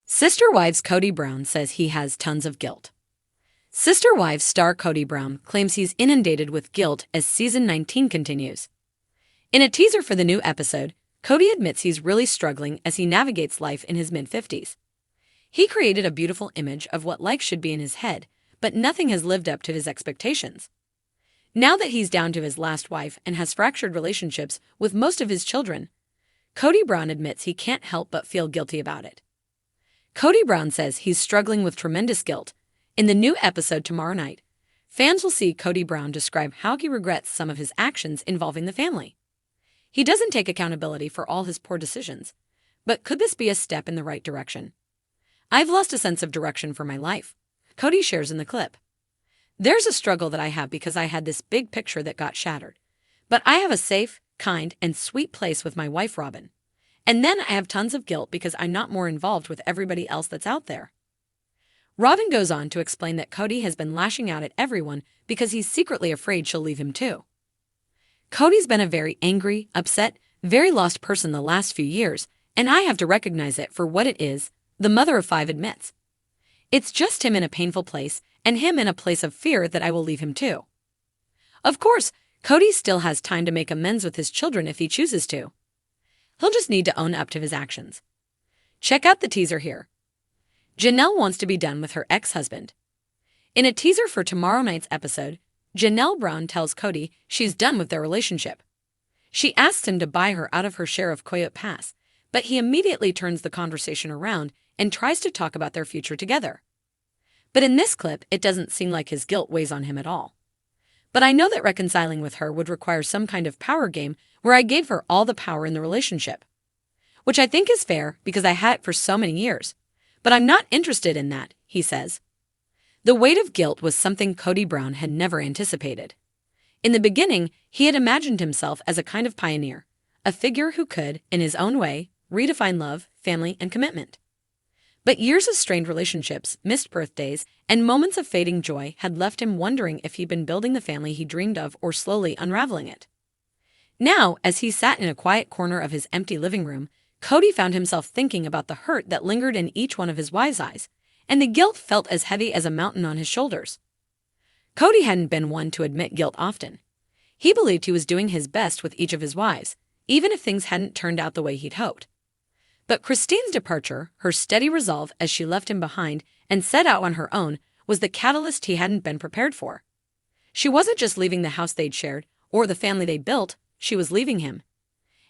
Sister Wives Kody Brown says he has tons of guilt. Sister Wives star Kody Brown claims he's inundated with guilt as season 19 continues. In a teaser for the new episode, Kody admits he's really struggling as he navigates life in his mid-50s. He created a beautiful image of what life should be in his head, but nothing has lived up to his expectations. Now that he's down to his last wife and has fractured relationships with most of his children, Kody Brown admits he can't help but feel guilty about it. Kody Brown says he's struggling with tremendous guilt. In the new episode tomorrow night, fans will see Kody Brown describe how he regrets some of his actions involving the family. He doesn't take accountability for all his poor decisions, but could this be a step in the right direction? "I've lost a sense of direction for my life," Kody shares in the clip. "There's a struggle that I have because I had this big picture that got shattered. But I have a safe, kind, and sweet place with my wife Robin. And then I have tons of guilt because I'm not more involved with everybody else that's out there." Robin goes on to explain that Kody has been lashing out at everyone because he's secretly afraid she'll leave him too. "Kody's been a very angry, upset, very lost person the last few years, and I have to recognize it for what it is," the mother of 5 admits. "It's just him in a painful place, and him in a place of fear that I will leave him too." Of course, Kody still has time to make amends with his children if he chooses to. He'll just need to own up to his actions. Check out the teaser here. Janelle wants to be done with her ex-husband. In a teaser for tomorrow night's episode, Janelle Brown tells Kody she's done with their relationship. She asks him to buy her out of her share of Coyote Pass, but he immediately turns the conversation around and tries to talk about their future together. But in this clip, it doesn't seem like his guilt weighs on him at all. "But I know that reconciling with her would require some kind of power game where I gave her all the power in the relationship. Which I think is fair because I had it for so many years. But I'm not interested in that," he says. The weight of guilt was something Kody Brown had never anticipated. In the beginning, he had imagined himself as a kind of pioneer, a figure who could, in his own way, redefine love, family, and commitment. But years of strained relationships, missed birthdays, and moments of fading joy had left him wondering if he'd been building the family he dreamed of or slowly unraveling it. Now, as he sat in a quiet corner of his empty living room, Kody found himself thinking about the hurt that lingered in each one of his wives' eyes, and the guilt felt as heavy as a mountain on his shoulders. Kody hadn't been one to admit guilt often. He believed he was doing his best with each of his wives, even if things hadn't turned out the way he'd hoped. But Cristin's departure, her steady resolve as she left him behind and set out on her own, was the catalyst he hadn't been prepared for. She wasn't just leaving the house they'd shared or the family they built, she was leaving him.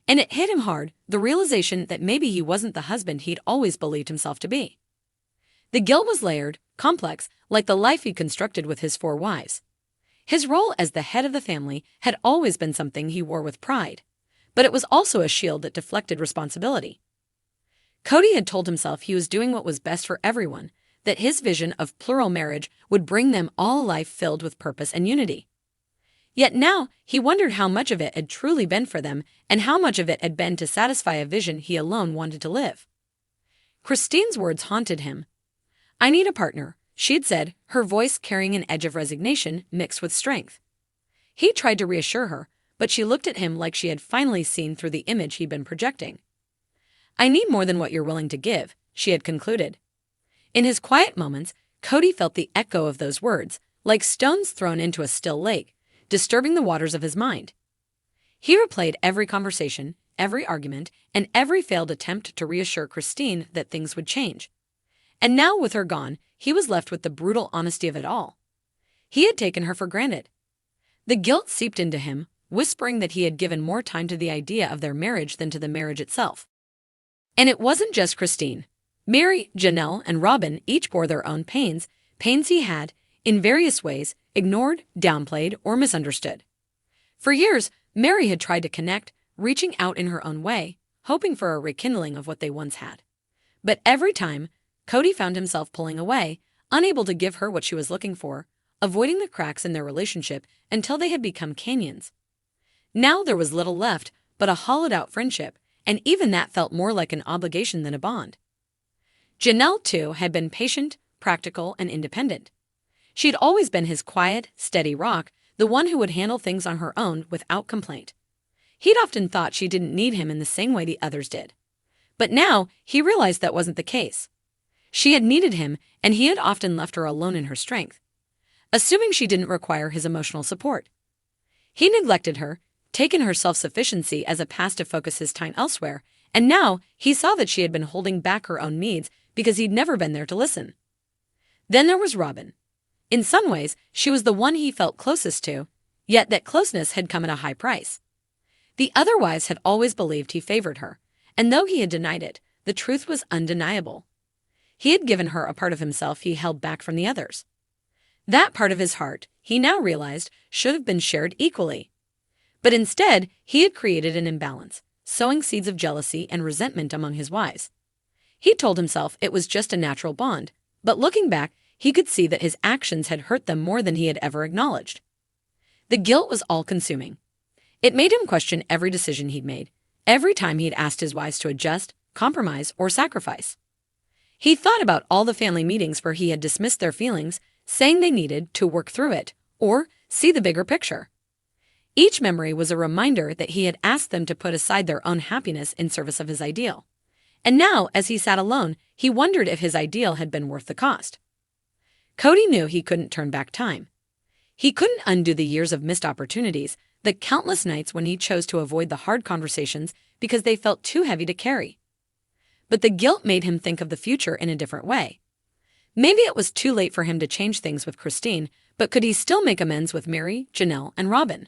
And it hit him hard, the realization that maybe he wasn't the husband he'd always believed himself to be. The guilt was layered, complex, like the life he'd constructed with his 4 wives. His role as the head of the family had always been something he wore with pride, but it was also a shield that deflected responsibility. Kody had told himself he was doing what was best for everyone, that his vision of plural marriage would bring them all a life filled with purpose and unity. Yet now, he wondered how much of it had truly been for them and how much of it had been to satisfy a vision he alone wanted to live. Cristin's words haunted him. "I need a partner," she'd said, her voice carrying an edge of resignation mixed with strength. He tried to reassure her, but she looked at him like she had finally seen through the image he'd been projecting. "I need more than what you're willing to give," she had concluded. In his quiet moments, Kody felt the echo of those words, like stones thrown into a still lake, disturbing the waters of his mind. He replayed every conversation, every argument, and every failed attempt to reassure Cristin that things would change. And now, with her gone, he was left with the brutal honesty of it all. He had taken her for granted. The guilt seeped into him, whispering that he had given more time to the idea of their marriage than to the marriage itself. And it wasn't just Cristin. Mary, Janelle, and Robin each bore their own pains he had, in various ways, ignored, downplayed, or misunderstood. For years, Mary had tried to connect, reaching out in her own way, hoping for a rekindling of what they once had. But every time, Kody found himself pulling away, unable to give her what she was looking for, avoiding the cracks in their relationship until they had become canyons. Now there was little left but a hollowed-out friendship, and even that felt more like an obligation than a bond. Janelle, too, had been patient, practical, and independent. She'd always been his quiet, steady rock, the one who would handle things on her own without complaint. He'd often thought she didn't need him in the same way the others did. But now, he realized that wasn't the case. She had needed him, and he had often left her alone in her strength, assuming she didn't require his emotional support. He neglected her, taken her self-sufficiency as a pass to focus his time elsewhere, and now he saw that she had been holding back her own needs because he'd never been there to listen. Then there was Robin. In some ways, she was the one he felt closest to, yet that closeness had come at a high price. The other wives had always believed he favored her, and though he had denied it, the truth was undeniable. He had given her a part of himself he held back from the others. That part of his heart, he now realized, should have been shared equally. But instead, he had created an imbalance, sowing seeds of jealousy and resentment among his wives. He told himself it was just a natural bond, but looking back, he could see that his actions had hurt them more than he had ever acknowledged. The guilt was all-consuming. It made him question every decision he'd made, every time he'd asked his wives to adjust, compromise, or sacrifice. He thought about all the family meetings where he had dismissed their feelings, saying they needed to work through it, or see the bigger picture. Each memory was a reminder that he had asked them to put aside their own happiness in service of his ideal. And now, as he sat alone, he wondered if his ideal had been worth the cost. Cody knew he couldn't turn back time. He couldn't undo the years of missed opportunities, the countless nights when he chose to avoid the hard conversations because they felt too heavy to carry. But the guilt made him think of the future in a different way. Maybe it was too late for him to change things with Cristin, but could he still make amends with Mary, Janelle, and Robin?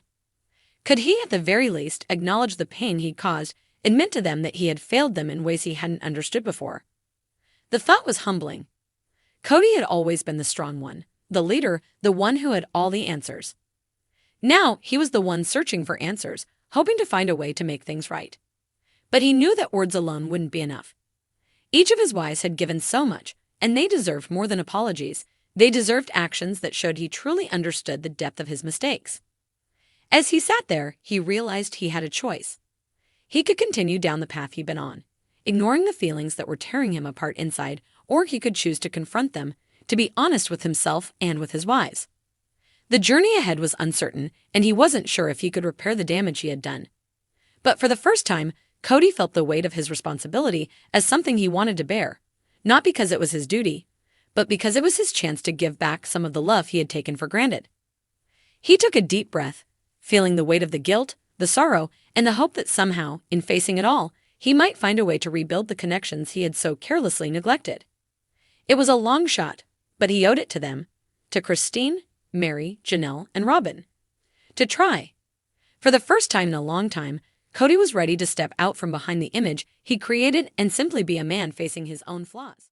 Could he, at the very least, acknowledge the pain he'd caused, admit to them that he had failed them in ways he hadn't understood before? The thought was humbling. Cody had always been the strong one, the leader, the one who had all the answers. Now he was the one searching for answers, hoping to find a way to make things right. But he knew that words alone wouldn't be enough. Each of his wives had given so much, and they deserved more than apologies. They deserved actions that showed he truly understood the depth of his mistakes. As he sat there, he realized he had a choice. He could continue down the path he'd been on, ignoring the feelings that were tearing him apart inside, or he could choose to confront them, to be honest with himself and with his wives. The journey ahead was uncertain, and he wasn't sure if he could repair the damage he had done. But for the first time, Cody felt the weight of his responsibility as something he wanted to bear, not because it was his duty, but because it was his chance to give back some of the love he had taken for granted. He took a deep breath, feeling the weight of the guilt, the sorrow, and the hope that somehow, in facing it all, he might find a way to rebuild the connections he had so carelessly neglected. It was a long shot, but he owed it to them, to Cristin, Mary, Janelle, and Robin. To try. For the first time in a long time, Cody was ready to step out from behind the image he created and simply be a man facing his own flaws.